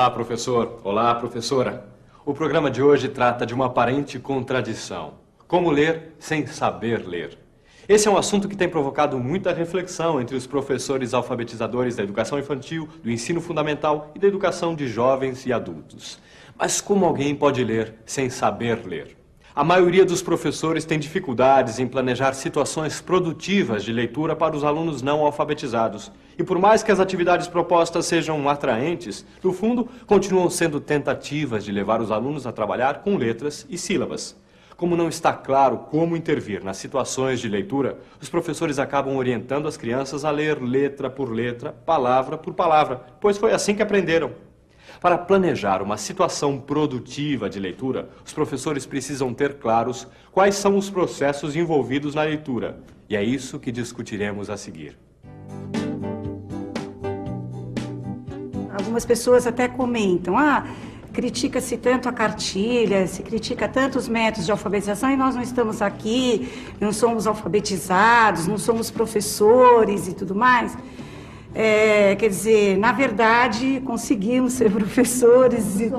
Olá, professor. Olá, professora. O programa de hoje trata de uma aparente contradição. Como ler sem saber ler. Esse é um assunto que tem provocado muita reflexão entre os professores alfabetizadores da educação infantil, do ensino fundamental e da educação de jovens e adultos. Mas como alguém pode ler sem saber ler? A maioria dos professores tem dificuldades em planejar situações produtivas de leitura para os alunos não alfabetizados. E por mais que as atividades propostas sejam atraentes, no fundo, continuam sendo tentativas de levar os alunos a trabalhar com letras e sílabas. Como não está claro como intervir nas situações de leitura, os professores acabam orientando as crianças a ler letra por letra, palavra por palavra, pois foi assim que aprenderam. Para planejar uma situação produtiva de leitura, os professores precisam ter claros quais são os processos envolvidos na leitura. E é isso que discutiremos a seguir. Algumas pessoas até comentam, critica-se tanto a cartilha, se critica tanto os métodos de alfabetização e nós não estamos aqui, não somos alfabetizados, não somos professores e tudo mais. Quer dizer, na verdade, conseguimos ser professores e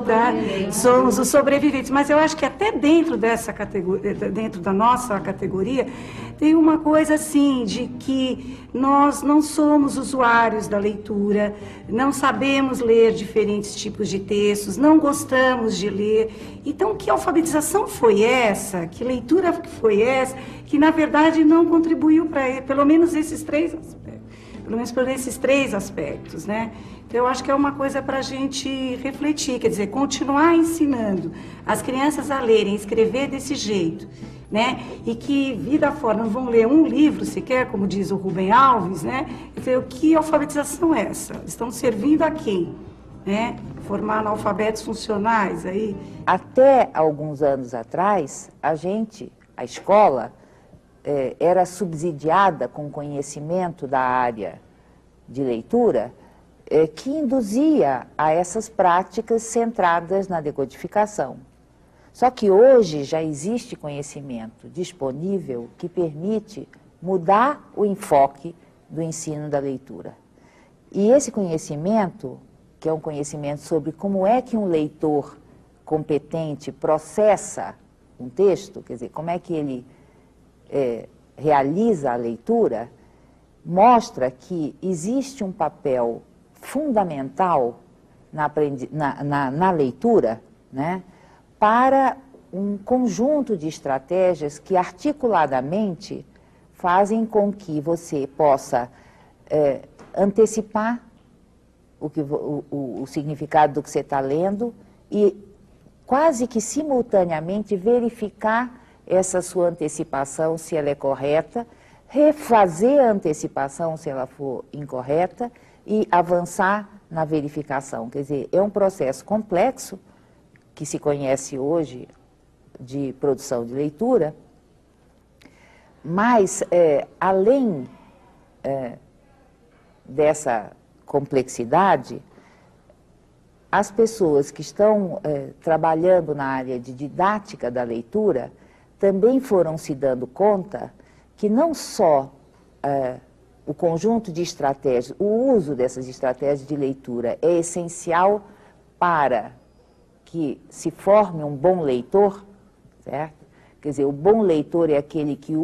somos os sobreviventes. Mas eu acho que até dentro dessa categoria, dentro da nossa categoria, tem uma coisa assim, de que nós não somos usuários da leitura, não sabemos ler diferentes tipos de textos, não gostamos de ler. Então, que alfabetização foi essa? Que leitura foi essa? Que, na verdade, não contribuiu para, pelo menos, esses três aspectos. Pelo menos por esses três aspectos, né? Então, eu acho que é uma coisa para a gente refletir, quer dizer, continuar ensinando as crianças a lerem, escrever desse jeito, né? E que, vida fora, não vão ler um livro sequer, como diz o Rubem Alves, né? Quer dizer, que alfabetização é essa? Estão servindo a quem? Né? Formar analfabetos funcionais aí? Até alguns anos atrás, a escola, era subsidiada com conhecimento da área de leitura, que induzia a essas práticas centradas na decodificação. Só que hoje já existe conhecimento disponível que permite mudar o enfoque do ensino da leitura. E esse conhecimento, que é um conhecimento sobre como é que um leitor competente processa um texto, quer dizer, como é que ele realiza a leitura, mostra que existe um papel fundamental na leitura, né, para um conjunto de estratégias que articuladamente fazem com que você possa antecipar o significado do que você está lendo e quase que simultaneamente verificar essa sua antecipação, se ela é correta, refazer a antecipação, se ela for incorreta, e avançar na verificação. Quer dizer, é um processo complexo, que se conhece hoje de produção de leitura, mas, além dessa complexidade, as pessoas que estão trabalhando na área de didática da leitura também foram se dando conta que não só o conjunto de estratégias, o uso dessas estratégias de leitura é essencial para que se forme um bom leitor, certo? Quer dizer, o bom leitor é aquele que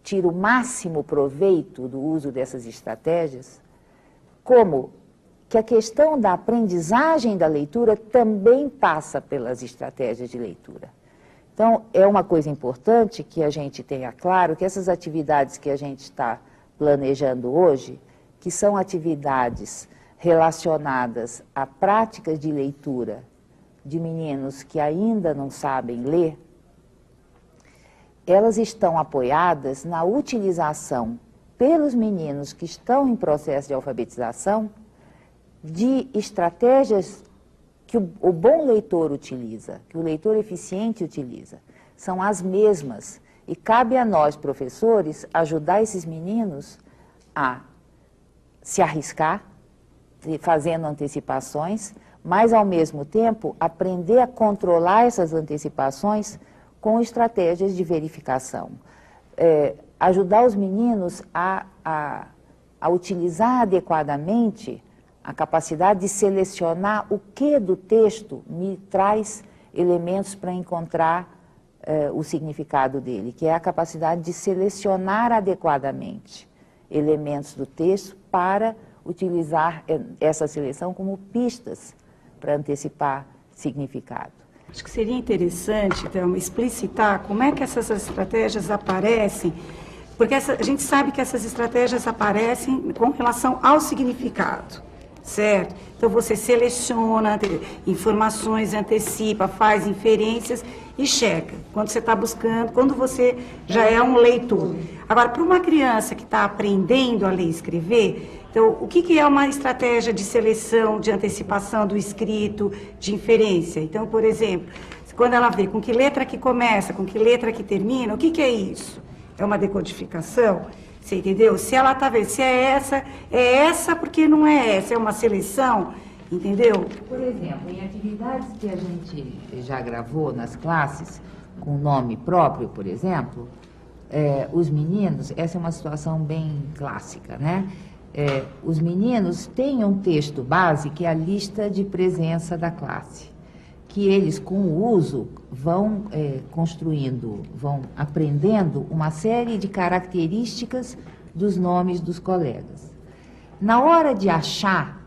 tira o máximo proveito do uso dessas estratégias, como que a questão da aprendizagem da leitura também passa pelas estratégias de leitura. Então, é uma coisa importante que a gente tenha claro que essas atividades que a gente está planejando hoje, que são atividades relacionadas a práticas de leitura de meninos que ainda não sabem ler, elas estão apoiadas na utilização pelos meninos que estão em processo de alfabetização de estratégias que o bom leitor utiliza, que o leitor eficiente utiliza, são as mesmas. E cabe a nós, professores, ajudar esses meninos a se arriscar, fazendo antecipações, mas, ao mesmo tempo, aprender a controlar essas antecipações com estratégias de verificação. Ajudar os meninos a utilizar adequadamente A capacidade de selecionar o que do texto me traz elementos para encontrar o significado dele, que é a capacidade de selecionar adequadamente elementos do texto para utilizar essa seleção como pistas para antecipar significado. Acho que seria interessante, então, explicitar como é que essas estratégias aparecem, porque a gente sabe que essas estratégias aparecem com relação ao significado, certo? Então, você seleciona informações, antecipa, faz inferências e checa, quando você está buscando, quando você já é um leitor. Agora, para uma criança que está aprendendo a ler e escrever, então, o que é uma estratégia de seleção, de antecipação do escrito, de inferência? Então, por exemplo, quando ela vê com que letra que começa, com que letra que termina, o que é isso? É uma decodificação? Você entendeu? Se ela está vendo, se é essa porque não é essa, é uma seleção, entendeu? Por exemplo, em atividades que a gente já gravou nas classes, com nome próprio, por exemplo, os meninos, essa é uma situação bem clássica, né? Os meninos têm um texto base que é a lista de presença da classe, que eles, com o uso, vão construindo, vão aprendendo uma série de características dos nomes dos colegas. Na hora de achar,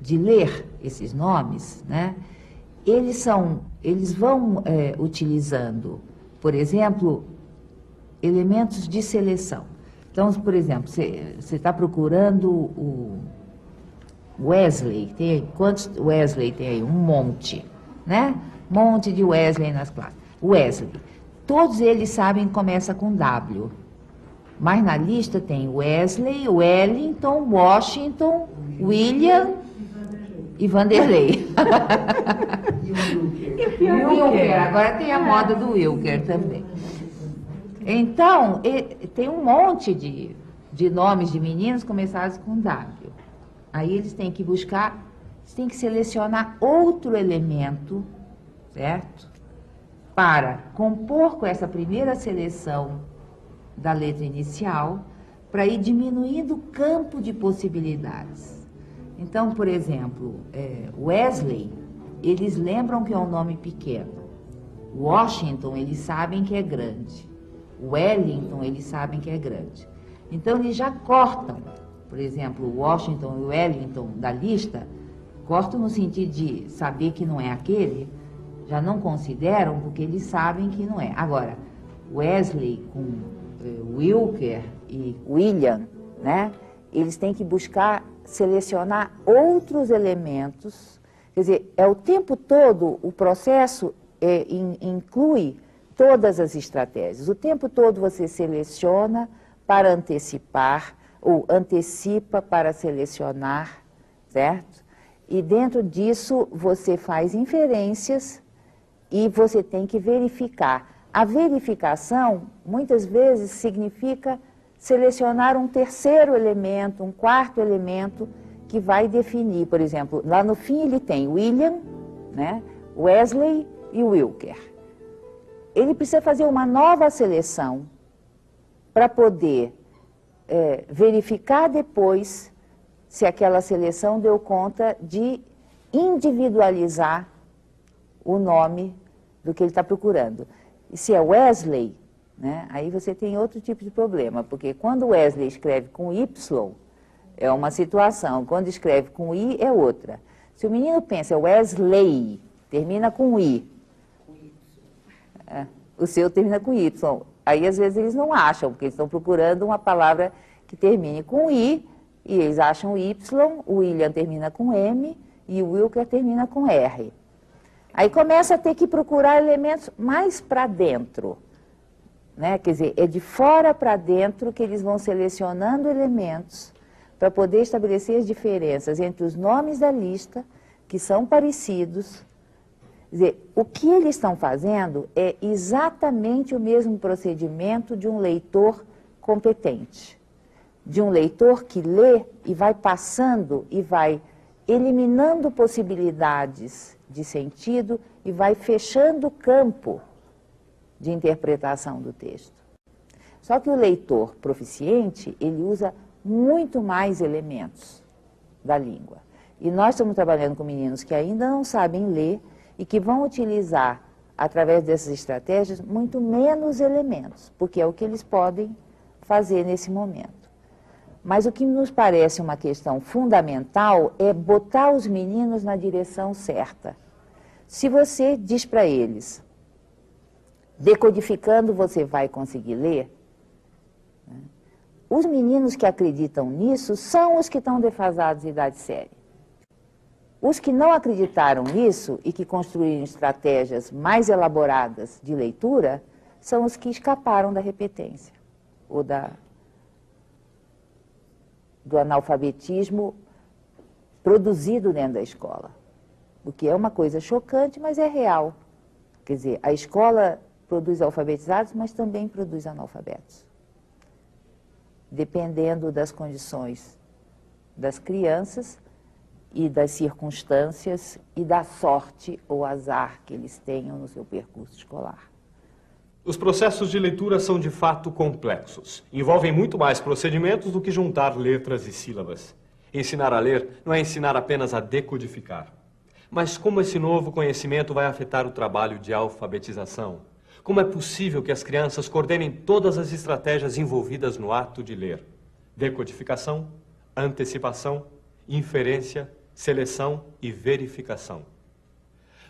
de ler esses nomes, né, eles vão utilizando, por exemplo, elementos de seleção. Então, por exemplo, você está procurando o Wesley, quantos Wesley tem aí? Um monte, né? Monte de Wesley nas classes. Wesley, todos eles sabem que começa com W, mas na lista tem Wesley, Wellington, Washington, William e Vanderlei. E o Wilker, agora tem a moda do Wilker também. Então, tem um monte de nomes de meninos começados com W. Aí eles têm que buscar, têm que selecionar outro elemento, certo? Para compor com essa primeira seleção da letra inicial, para ir diminuindo o campo de possibilidades. Então, por exemplo, Wesley, eles lembram que é um nome pequeno. Washington, eles sabem que é grande. Wellington, eles sabem que é grande. Então, eles já cortam, por exemplo, Washington e Wellington da lista, cortam no sentido de saber que não é aquele, já não consideram porque eles sabem que não é. Agora, Wesley com Wilker e William, né, eles têm que buscar selecionar outros elementos, quer dizer, o tempo todo o processo inclui todas as estratégias. O tempo todo você seleciona para antecipar, ou antecipa para selecionar, certo? E dentro disso você faz inferências e você tem que verificar. A verificação, muitas vezes, significa selecionar um terceiro elemento, um quarto elemento, que vai definir, por exemplo, lá no fim ele tem William, né, Wesley e Wilker. Ele precisa fazer uma nova seleção para poder verificar depois se aquela seleção deu conta de individualizar o nome do que ele está procurando. E se é Wesley, né, aí você tem outro tipo de problema, porque quando Wesley escreve com Y, é uma situação, quando escreve com I, é outra. Se o menino pensa Wesley, termina com I, o seu termina com Y. Aí, às vezes, eles não acham, porque eles estão procurando uma palavra que termine com I, e eles acham Y, o William termina com M, e o Wilker termina com R. Aí começa a ter que procurar elementos mais para dentro, né? Quer dizer, é de fora para dentro que eles vão selecionando elementos para poder estabelecer as diferenças entre os nomes da lista, que são parecidos. Quer dizer, o que eles estão fazendo é exatamente o mesmo procedimento de um leitor competente, de um leitor que lê e vai passando e vai eliminando possibilidades de sentido e vai fechando o campo de interpretação do texto. Só que o leitor proficiente, ele usa muito mais elementos da língua. E nós estamos trabalhando com meninos que ainda não sabem ler e que vão utilizar, através dessas estratégias, muito menos elementos, porque é o que eles podem fazer nesse momento. Mas o que nos parece uma questão fundamental é botar os meninos na direção certa. Se você diz para eles, decodificando você vai conseguir ler, né? Os meninos que acreditam nisso são os que estão defasados em idade séria. Os que não acreditaram nisso e que construíram estratégias mais elaboradas de leitura são os que escaparam da repetência ou do analfabetismo produzido dentro da escola. O que é uma coisa chocante, mas é real. Quer dizer, a escola produz alfabetizados, mas também produz analfabetos. Dependendo das condições das crianças e das circunstâncias e da sorte ou azar que eles tenham no seu percurso escolar. Os processos de leitura são de fato complexos. Envolvem muito mais procedimentos do que juntar letras e sílabas. Ensinar a ler não é ensinar apenas a decodificar. Mas como esse novo conhecimento vai afetar o trabalho de alfabetização? Como é possível que as crianças coordenem todas as estratégias envolvidas no ato de ler? Decodificação, antecipação, inferência, seleção e verificação.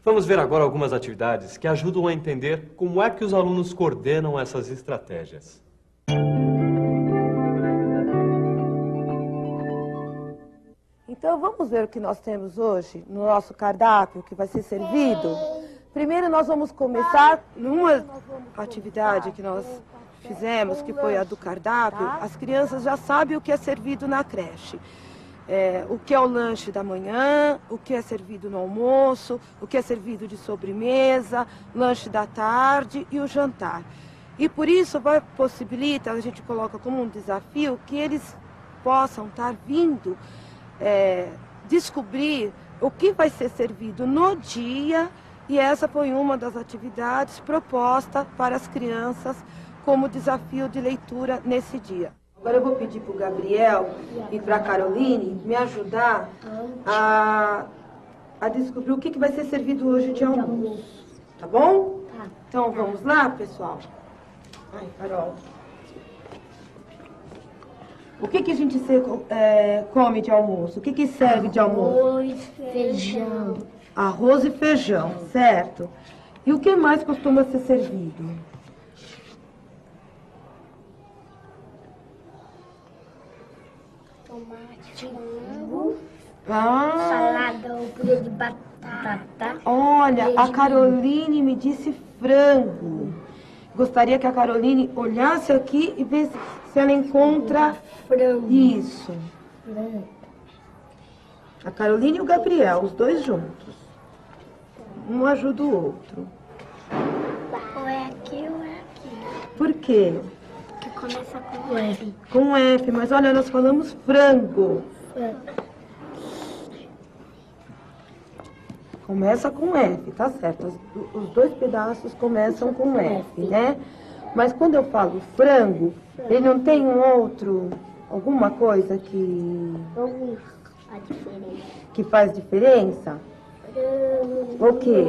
Vamos ver agora algumas atividades que ajudam a entender como é que os alunos coordenam essas estratégias. Então vamos ver o que nós temos hoje no nosso cardápio que vai ser servido. Primeiro nós vamos começar numa atividade que nós fizemos, que foi a do cardápio. As crianças já sabem o que é servido na creche. O que é o lanche da manhã, o que é servido no almoço, o que é servido de sobremesa, lanche da tarde e o jantar. E por isso possibilita, a gente coloca como um desafio, que eles possam estar vindo descobrir o que vai ser servido no dia, e essa foi uma das atividades proposta para as crianças como desafio de leitura nesse dia. Agora eu vou pedir para o Gabriel e para a Caroline me ajudar a descobrir o que vai ser servido hoje de almoço. Tá bom? Tá. Então vamos lá, pessoal? Ai, Carol. O que a gente come de almoço? O que serve de almoço? Arroz, feijão. Arroz e feijão, certo. E o que mais costuma ser servido? Tomate, frango, Ah, salada ou purê de batata. olha, a Caroline me disse frango. Gostaria que a Caroline olhasse aqui e visse se ela encontra Frango. isso. Frango. A Caroline e o Gabriel, os dois juntos. Um ajuda o outro. Ou é aqui ou é aqui. Por quê? Que começa com F. Com F, mas olha, nós falamos frango. Frango. Começa com F, tá certo. Os dois pedaços começam com F, né? Mas quando eu falo frango, ele não tem alguma coisa Vamos a diferença. que faz diferença? O quê?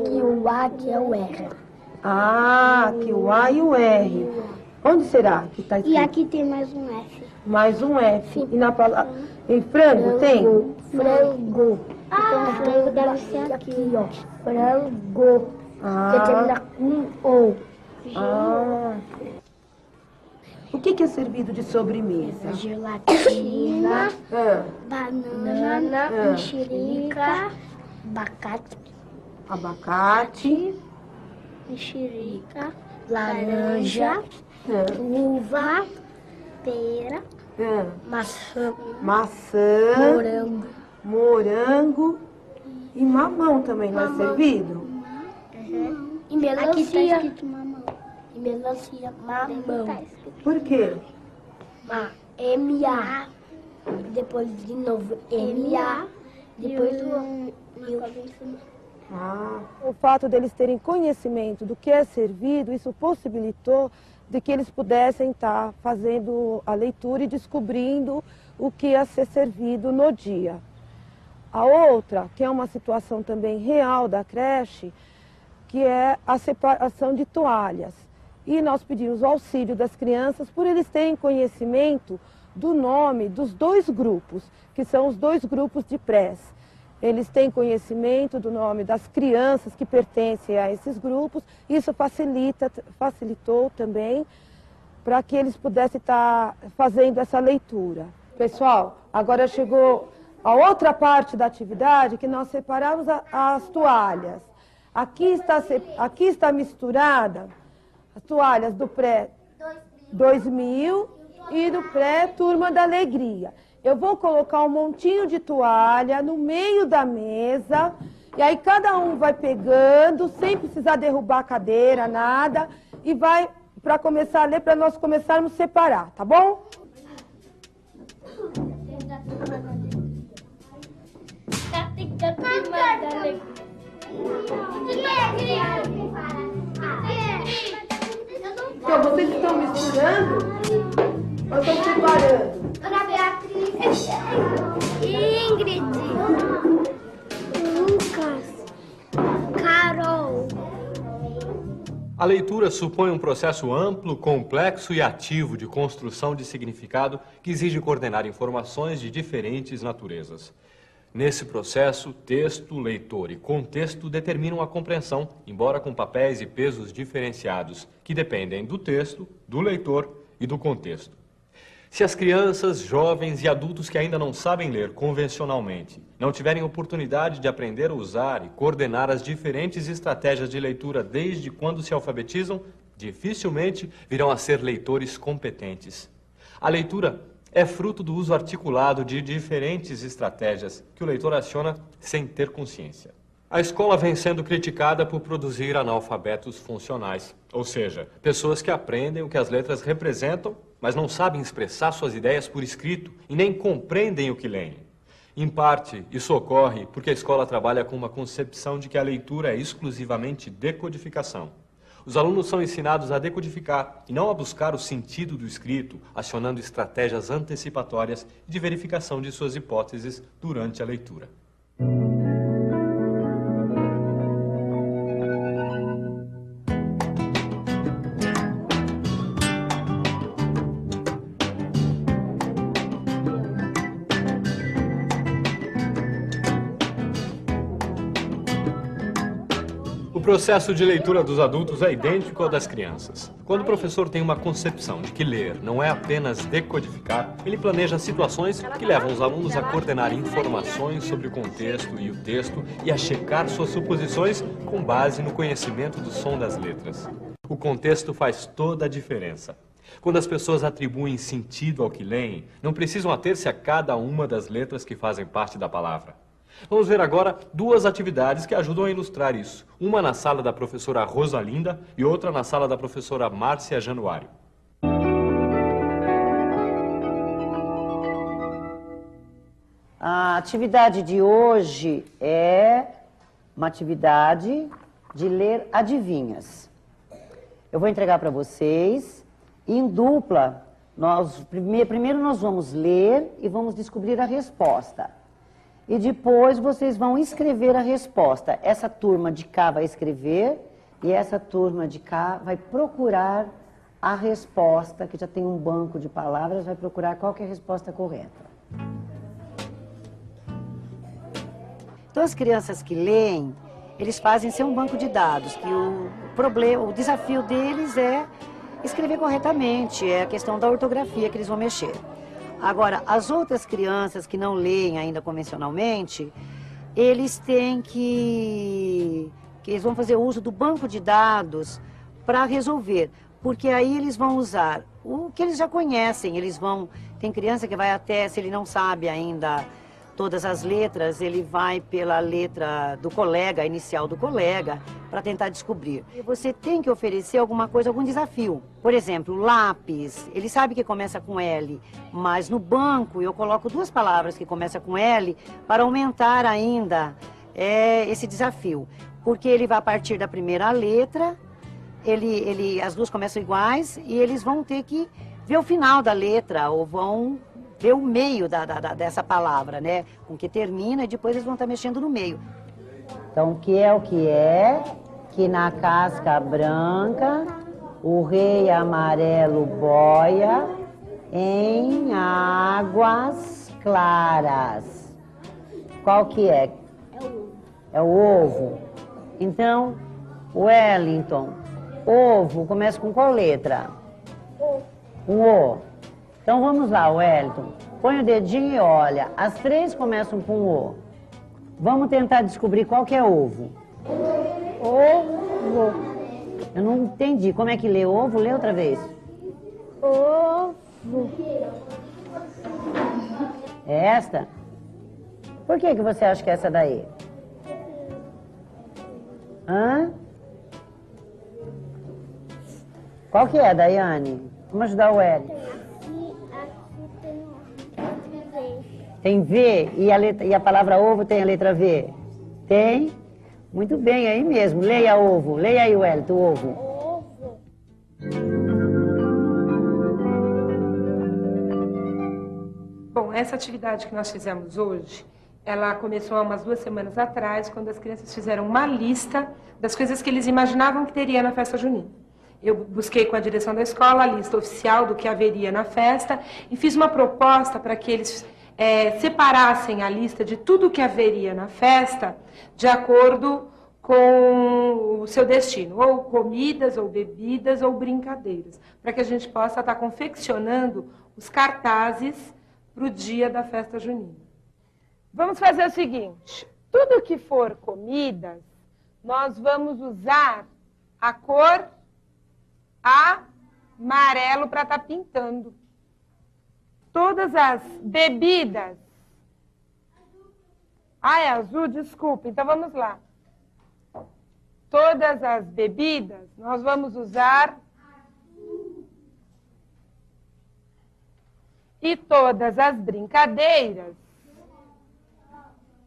Que o A que é o R. Ah, que o A e o R. Onde será que está E escrito? aqui tem mais um F. Mais um F. E na palavra... Em frango tem? Frango. Então o frango deve ser aqui, ó. Frango. Que termina com O. Ah. O que é servido de sobremesa? Gelatina, Ah, banana, mexerica, abacate. mexerica, laranja, Ah, uva, pera, ah, maçã, maçã, morango e mamão também não é servido? e melancia. Aqui tá escrito mamão. E melancia, mamão. Por quê? M-A. Depois de novo M-A. Depois o O fato deles terem conhecimento do que é servido, isso possibilitou de que eles pudessem estar fazendo a leitura e descobrindo o que ia ser servido no dia. A outra, que é uma situação também real da creche, que é a separação de toalhas. E nós pedimos o auxílio das crianças por eles terem conhecimento do nome dos 2 grupos, que são os 2 grupos de prés. Eles têm conhecimento do nome das crianças que pertencem a esses grupos. Isso facilitou também para que eles pudessem estar fazendo essa leitura. Pessoal, agora chegou a outra parte da atividade, que nós separamos as toalhas. Aqui está misturada as toalhas do pré-2000 e do pré-Turma da Alegria. Eu vou colocar um montinho de toalha no meio da mesa, e aí cada um vai pegando, sem precisar derrubar a cadeira, nada, e vai para começar a ler, para nós começarmos a separar, tá bom? Então, vocês estão misturando ou estão separando? Ana Beatriz, Ingrid, Lucas, Carol. A leitura supõe um processo amplo, complexo e ativo de construção de significado que exige coordenar informações de diferentes naturezas. Nesse processo, texto, leitor e contexto determinam a compreensão, embora com papéis e pesos diferenciados, que dependem do texto, do leitor e do contexto. Se as crianças, jovens e adultos que ainda não sabem ler convencionalmente não tiverem oportunidade de aprender a usar e coordenar as diferentes estratégias de leitura desde quando se alfabetizam, dificilmente virão a ser leitores competentes. A leitura é fruto do uso articulado de diferentes estratégias que o leitor aciona sem ter consciência. A escola vem sendo criticada por produzir analfabetos funcionais, ou seja, pessoas que aprendem o que as letras representam, mas não sabem expressar suas ideias por escrito e nem compreendem o que leem. Em parte, isso ocorre porque a escola trabalha com uma concepção de que a leitura é exclusivamente decodificação. Os alunos são ensinados a decodificar e não a buscar o sentido do escrito, acionando estratégias antecipatórias de verificação de suas hipóteses durante a leitura. O processo de leitura dos adultos é idêntico ao das crianças. Quando o professor tem uma concepção de que ler não é apenas decodificar, ele planeja situações que levam os alunos a coordenar informações sobre o contexto e o texto e a checar suas suposições com base no conhecimento do som das letras. O contexto faz toda a diferença. Quando as pessoas atribuem sentido ao que leem, não precisam ater-se a cada uma das letras que fazem parte da palavra. Vamos ver agora 2 atividades que ajudam a ilustrar isso. Uma na sala da professora Rosalinda e outra na sala da professora Márcia Januário. A atividade de hoje é uma atividade de ler adivinhas. Eu vou entregar para vocês e em dupla, primeiro nós vamos ler e vamos descobrir a resposta. E depois vocês vão escrever a resposta. Essa turma de cá vai escrever e essa turma de cá vai procurar a resposta, que já tem um banco de palavras, vai procurar qual que é a resposta correta. Então as crianças que leem, eles fazem ser um banco de dados, que o desafio deles é escrever corretamente, é a questão da ortografia que eles vão mexer. Agora, as outras crianças que não leem ainda convencionalmente, eles têm que eles vão fazer uso do banco de dados para resolver, porque aí eles vão usar o que eles já conhecem, tem criança que vai até, se ele não sabe ainda todas as letras, ele vai pela letra do colega, a inicial do colega, para tentar descobrir. E você tem que oferecer alguma coisa, algum desafio. Por exemplo, lápis, ele sabe que começa com L, mas no banco eu coloco 2 palavras que começam com L para aumentar ainda esse desafio. Porque ele vai partir da primeira letra, as 2 começam iguais e eles vão ter que ver o final da letra ou vão ver o meio dessa palavra, né? Com que termina e depois eles vão estar mexendo no meio. Então, o que é que na casca branca o rei amarelo boia em águas claras? Qual que é? É o ovo. Então, Wellington, ovo começa com qual letra? Com O. Então vamos lá, Wellington. Põe o dedinho e olha. As três começam com O. Vamos tentar descobrir qual que é ovo. Ovo. Eu não entendi. Como é que lê ovo? Lê outra vez. Ovo. É esta? Por que você acha que é essa daí? Hã? Qual que é, Daiane? Vamos ajudar o Wellington. Tem V e a palavra ovo tem a letra V? Tem? Muito bem, aí mesmo. Leia ovo. Leia aí, Wellington, ovo. Bom, essa atividade que nós fizemos hoje, ela começou há umas 2 semanas atrás, quando as crianças fizeram uma lista das coisas que eles imaginavam que teria na festa junina. Eu busquei com a direção da escola a lista oficial do que haveria na festa e fiz uma proposta para que eles separassem a lista de tudo o que haveria na festa de acordo com o seu destino, ou comidas, ou bebidas, ou brincadeiras, para que a gente possa estar confeccionando os cartazes para o dia da festa junina. Vamos fazer o seguinte, tudo que for comidas, nós vamos usar a cor amarelo para estar pintando. Todas as bebidas... é azul, desculpa. Então vamos lá. Todas as bebidas, nós vamos usar... E todas as brincadeiras,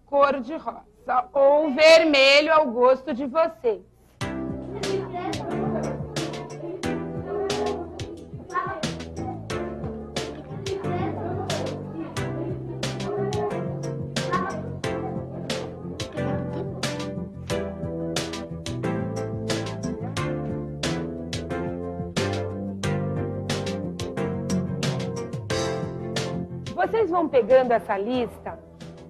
cor de rosa. Ou vermelho ao gosto de vocês. Vocês vão pegando essa lista,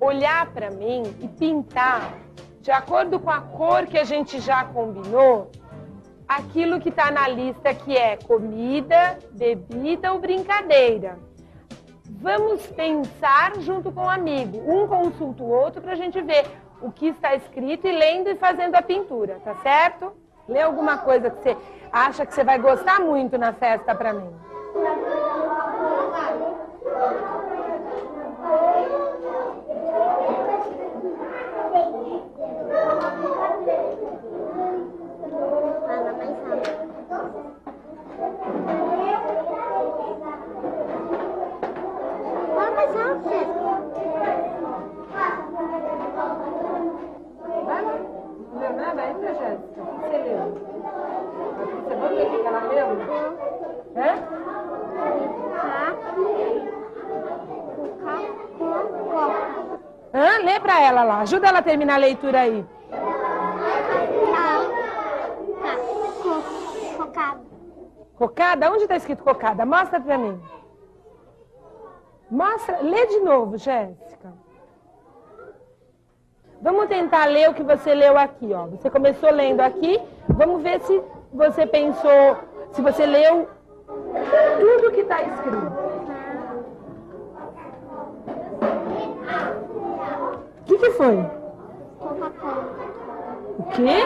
olhar para mim e pintar, de acordo com a cor que a gente já combinou, aquilo que está na lista que é comida, bebida ou brincadeira. Vamos pensar junto com o amigo. Um consulta o outro para a gente ver o que está escrito e lendo e fazendo a pintura, tá certo? Lê alguma coisa que você acha que você vai gostar muito na festa para mim. Vai pra Jéssica. O que você leu? Você vai ver o que ela leu? Lê pra ela lá. Ajuda ela a terminar a leitura aí. Cocada. Cocada? Onde está escrito cocada? Mostra pra mim. Mostra. Lê de novo, Jéssica. Vamos tentar ler o que você leu aqui, ó. Você começou lendo aqui. Vamos ver se você pensou, se você leu tudo que está escrito. O que foi? Coca-Cola. O quê?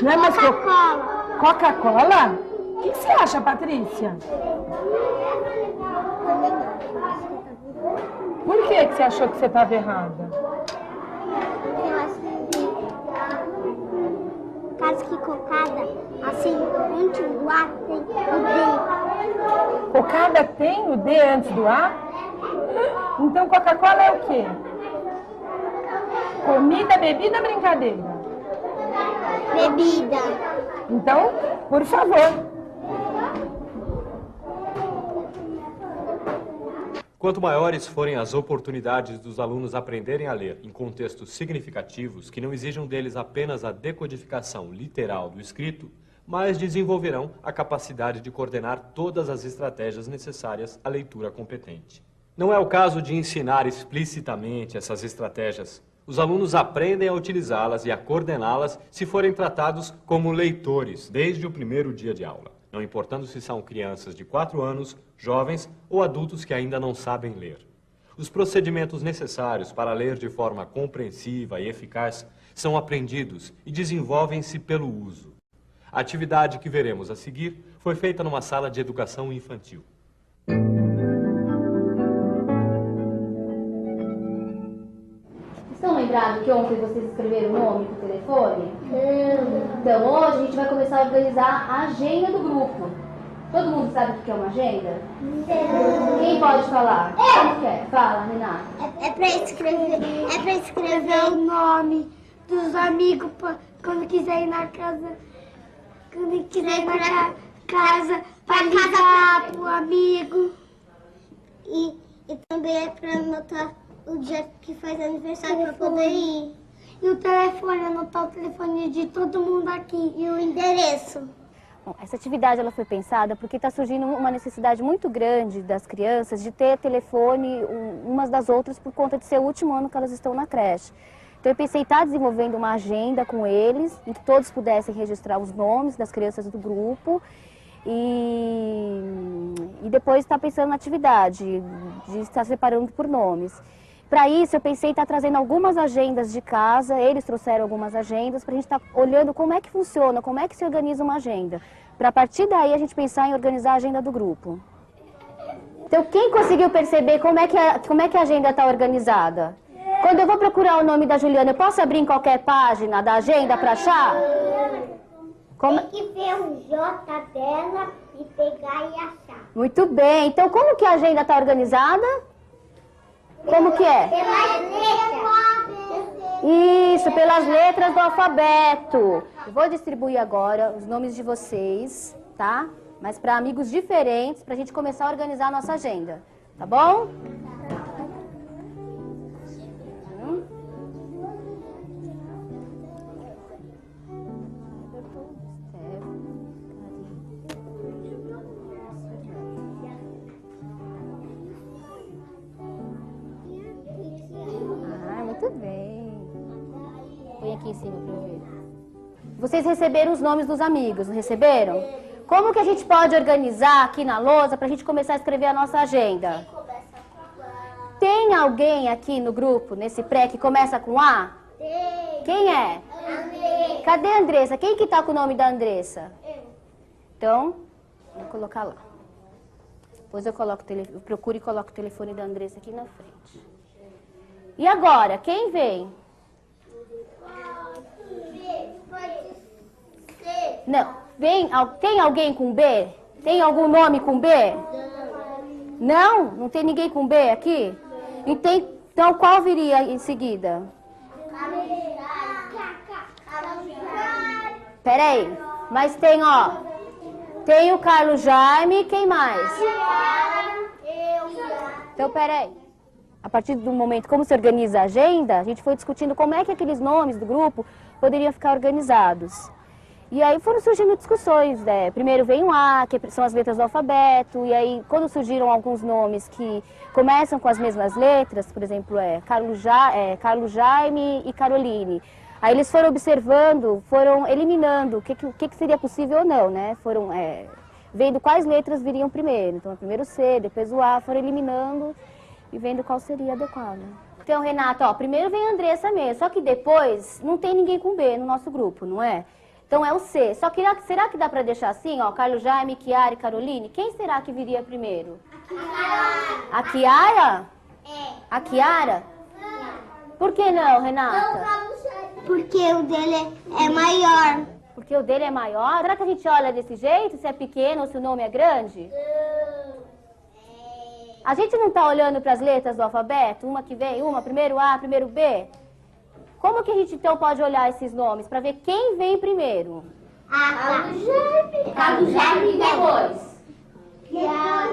Não é mais Coca-Cola. Coca-Cola? O que você acha, Patrícia? Por que você achou que você estava errada? Caso que cocada, assim, antes do A tem o D. Cocada tem o D antes do A? Então Coca-Cola é o quê? Comida, bebida, brincadeira? Bebida. Então, por favor. Quanto maiores forem as oportunidades dos alunos aprenderem a ler em contextos significativos que não exijam deles apenas a decodificação literal do escrito, mais desenvolverão a capacidade de coordenar todas as estratégias necessárias à leitura competente. Não é o caso de ensinar explicitamente essas estratégias. Os alunos aprendem a utilizá-las e a coordená-las se forem tratados como leitores desde o primeiro dia de aula, não importando se são crianças de 4 anos, jovens ou adultos que ainda não sabem ler. Os procedimentos necessários para ler de forma compreensiva e eficaz são aprendidos e desenvolvem-se pelo uso. A atividade que veremos a seguir foi feita numa sala de educação infantil. Estão lembrados que ontem vocês escreveram o nome no telefone? Então hoje a gente vai começar a organizar a agenda do grupo. Todo mundo sabe o que é uma agenda? Quem pode falar? Quem quer? Fala, Renata. É pra escrever o nome dos amigos quando quiser ir na casa. Quando quiser ir na casa pra ligar pro amigo. E também é pra anotar o dia que faz aniversário pra poder ir. E o telefone, anotar o telefone de todo mundo aqui. E o endereço. Bom, essa atividade ela foi pensada porque está surgindo uma necessidade muito grande das crianças de ter telefone umas das outras por conta de ser o último ano que elas estão na creche. Então eu pensei em estar desenvolvendo uma agenda com eles, em que todos pudessem registrar os nomes das crianças do grupo e depois estar pensando na atividade, de estar separando por nomes. Para isso eu pensei em estar trazendo algumas agendas de casa, eles trouxeram algumas agendas para a gente estar olhando como é que funciona, como é que se organiza uma agenda. Para a partir daí a gente pensar em organizar a agenda do grupo. Então quem conseguiu perceber como é que a agenda está organizada? Quando eu vou procurar o nome da Juliana, eu posso abrir em qualquer página da agenda para achar? Tem que ver o J dela e pegar e achar. Muito bem. Então como que a agenda está organizada? Como que é? Pelas letras. Isso, pelas letras do alfabeto. Eu vou distribuir agora os nomes de vocês, tá? Mas para amigos diferentes, para a gente começar a organizar a nossa agenda. Tá bom? Muito bem. Põe aqui em cima para eu ver. Vocês receberam os nomes dos amigos, não receberam? Como que a gente pode organizar aqui na lousa para a gente começar a escrever a nossa agenda? Tem alguém aqui no grupo, nesse pré, que começa com A? Tem. Quem é? Andressa. Cadê a Andressa? Quem que tá com o nome da Andressa? Eu. Então, vou colocar lá. Depois eu procuro e coloco o telefone da Andressa aqui na frente. E agora, quem vem? Pode ser. Não. Tem alguém com B? Tem algum nome com B? Não? Não tem ninguém com B aqui? Então qual viria em seguida? Peraí. Mas tem, ó. Tem o Carlos Jaime, quem mais? Então, peraí. A partir do momento como se organiza a agenda, a gente foi discutindo como é que aqueles nomes do grupo poderiam ficar organizados. E aí foram surgindo discussões, né? Primeiro vem o A, que são as letras do alfabeto, e aí quando surgiram alguns nomes que começam com as mesmas letras, por exemplo, Carlos Jaime e Caroline. Aí eles foram observando, foram eliminando o que seria possível ou não, né? Foram vendo quais letras viriam primeiro. Então, primeiro o C, depois o A, foram eliminando e vendo qual seria adequado. Então, Renata, ó, primeiro vem a Andressa mesmo, só que depois não tem ninguém com B no nosso grupo, não é? Então é o C. Só que será que dá para deixar assim, ó, Carlos Jaime, Chiara e Caroline? Quem será que viria primeiro? A Chiara? A Chiara? Por que não, Renata? Porque o dele é maior. Porque o dele é maior? Será que a gente olha desse jeito, se é pequeno ou se o nome é grande? A gente não está olhando para as letras do alfabeto? Uma que vem, primeiro A, primeiro B? Como que a gente então pode olhar esses nomes para ver quem vem primeiro? Carlos Jaime e depois?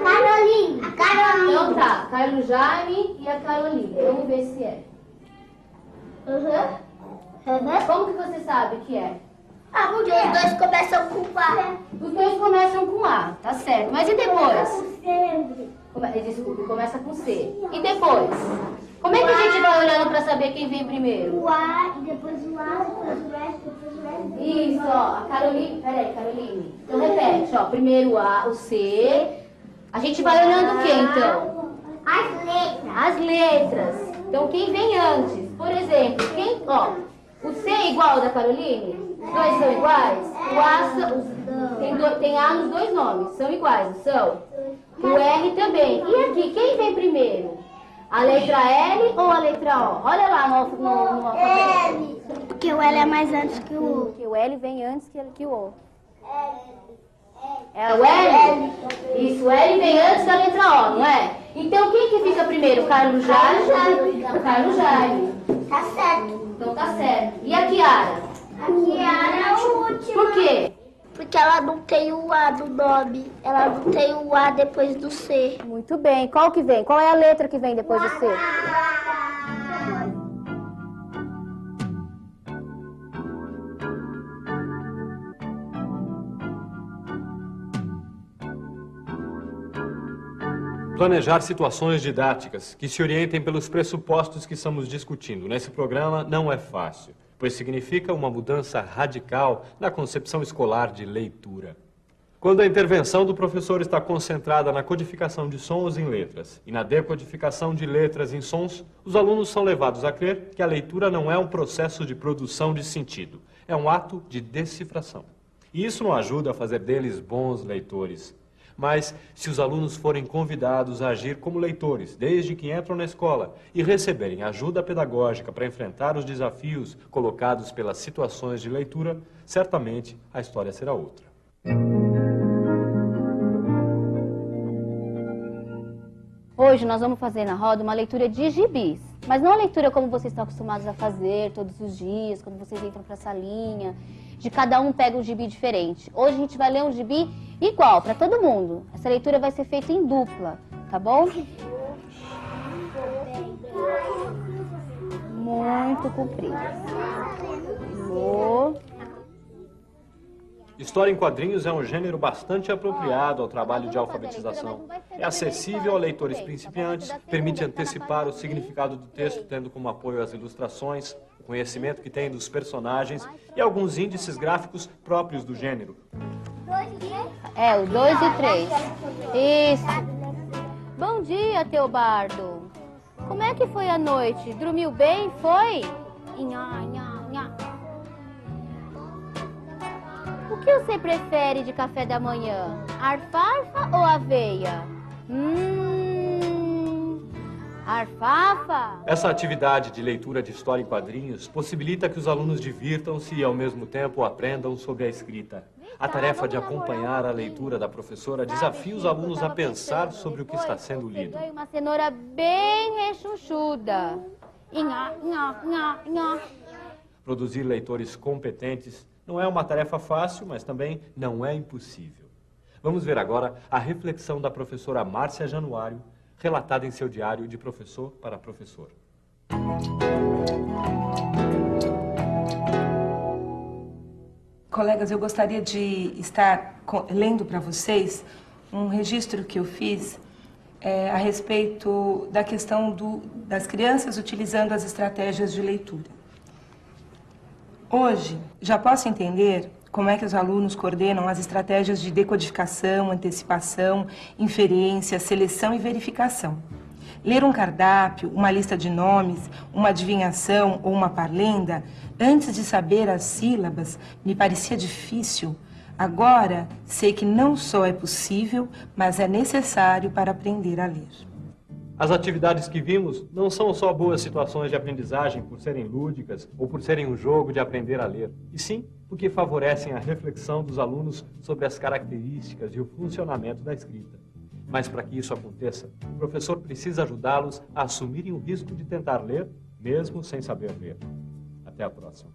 Caroline. Então tá, Carlos Jaime e a Caroline. Vamos ver se é. Como que você sabe que é? Ah, porque os dois começam com A. Os dois começam com A, tá certo. Mas e depois? Desculpe, começa com C. E depois? Como é que a gente vai olhando pra saber quem vem primeiro? O A, e depois o A, depois o S, depois o S. Isso, ó, a Caroline. Peraí, Caroline. Então repete, ó. Primeiro o A, o C. A gente vai olhando o que então? As letras. As letras. Então quem vem antes? Por exemplo, o C é igual ao da Caroline? Os dois são iguais? O A tem A nos dois nomes, são iguais, não são? O R também. E aqui, quem vem primeiro? A letra L ou a letra O? Olha lá no alfabeto. L. Porque o L é mais antes que o O. Porque o L vem antes que o O. É o L? Isso, o L vem antes da letra O, não é? Então quem que fica primeiro? O Carlos Jaime? O Carlos Jaime. Tá certo. Então tá certo. E a Kiara? A Kiara é o último. Por quê? Porque ela não tem o A do nome. Ela não tem o A depois do C. Muito bem. Qual que vem? Qual é a letra que vem depois do C? Planejar situações didáticas que se orientem pelos pressupostos que estamos discutindo nesse programa não é fácil, pois significa uma mudança radical na concepção escolar de leitura. Quando a intervenção do professor está concentrada na codificação de sons em letras e na decodificação de letras em sons, os alunos são levados a crer que a leitura não é um processo de produção de sentido, é um ato de decifração. E isso não ajuda a fazer deles bons leitores. Mas, se os alunos forem convidados a agir como leitores desde que entram na escola e receberem ajuda pedagógica para enfrentar os desafios colocados pelas situações de leitura, certamente a história será outra. Hoje nós vamos fazer na roda uma leitura de gibis, mas não a leitura como vocês estão acostumados a fazer todos os dias, quando vocês entram para a salinha, de cada um pega um gibi diferente. Hoje a gente vai ler um gibi igual para todo mundo. Essa leitura vai ser feita em dupla, tá bom? Muito comprido. História em quadrinhos é um gênero bastante apropriado ao trabalho de alfabetização. É acessível a leitores principiantes, permite antecipar o significado do texto, tendo como apoio as ilustrações, o conhecimento que tem dos personagens e alguns índices gráficos próprios do gênero. É, o 2 e 3. Isso. Bom dia, Teobardo. Como é que foi a noite? Dormiu bem, foi? Nha, nha, nha. O que você prefere de café da manhã? Alfafa ou aveia? Alfafa. Essa atividade de leitura de história em quadrinhos possibilita que os alunos divirtam-se e, ao mesmo tempo, aprendam sobre a escrita. A tarefa de acompanhar a leitura da professora desafia os alunos a pensar sobre o que está sendo lido. Ganha uma cenoura bem rechonchuda. Nha, nha, nha, nha. Produzir leitores competentes não é uma tarefa fácil, mas também não é impossível. Vamos ver agora a reflexão da professora Márcia Januário, relatada em seu diário de professor para professor. Colegas, eu gostaria de estar lendo para vocês um registro que eu fiz a respeito da questão das crianças utilizando as estratégias de leitura. Hoje, já posso entender como é que os alunos coordenam as estratégias de decodificação, antecipação, inferência, seleção e verificação. Ler um cardápio, uma lista de nomes, uma adivinhação ou uma parlenda, antes de saber as sílabas, me parecia difícil. Agora, sei que não só é possível, mas é necessário para aprender a ler. As atividades que vimos não são só boas situações de aprendizagem por serem lúdicas ou por serem um jogo de aprender a ler, e sim porque favorecem a reflexão dos alunos sobre as características e o funcionamento da escrita. Mas para que isso aconteça, o professor precisa ajudá-los a assumirem o risco de tentar ler, mesmo sem saber ler. Até a próxima.